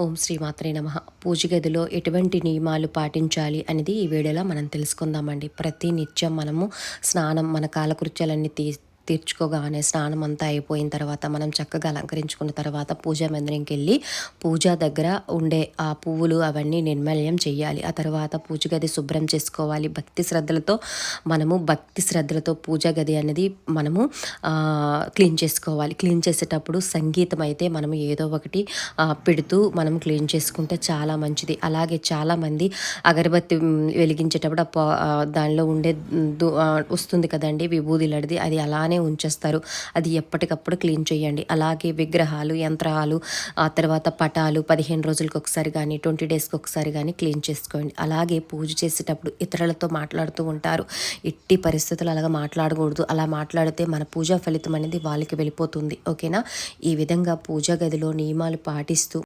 ఓం శ్రీ మాత్రే నమః. పూజ గదిలో ఎటువంటి నియమాలు పాటించాలి అనేది ఈ వీడియోలో మనం తెలుసుకుందామండి. ప్రతి నిత్యం మనము స్నానం మన కాలకృత్యాలన్నీ తీర్చుకోగానే స్నానం అంతా అయిపోయిన తర్వాత మనం చక్కగా అలంకరించుకున్న తర్వాత పూజా మందిరంకి వెళ్ళి పూజా దగ్గర ఉండే ఆ పువ్వులు అవన్నీ నిర్మల్యం చేయాలి. ఆ తర్వాత పూజ గది శుభ్రం చేసుకోవాలి. భక్తి శ్రద్ధలతో పూజా గది అనేది మనము క్లీన్ చేసుకోవాలి. క్లీన్ చేసేటప్పుడు సంగీతం అయితే మనము ఏదో ఒకటి పెడుతూ మనం క్లీన్ చేసుకుంటే చాలా మంచిది. అలాగే చాలామంది అగరబత్తి వెలిగించేటప్పుడు దానిలో ఉండే వస్తుంది కదండి విభూదిలడిది, అది అలానే ఉంచేస్తారు. అది ఎప్పటికప్పుడు క్లీన్ చేయండి. అలాగే విగ్రహాలు, యంత్రాలు, ఆ తర్వాత పటాలు 15 రోజులకు ఒకసారి కానీ 20 డేస్కి ఒకసారి కానీ క్లీన్ చేసుకోండి. అలాగే పూజ చేసేటప్పుడు ఇతరులతో మాట్లాడుతూ ఉంటారు. ఎట్టి పరిస్థితులు అలాగా మాట్లాడకూడదు. అలా మాట్లాడితే మన పూజా ఫలితం అనేది వాళ్ళకి వెళ్ళిపోతుంది. ఓకేనా? ఈ విధంగా పూజా గదిలో నియమాలు పాటిస్తూ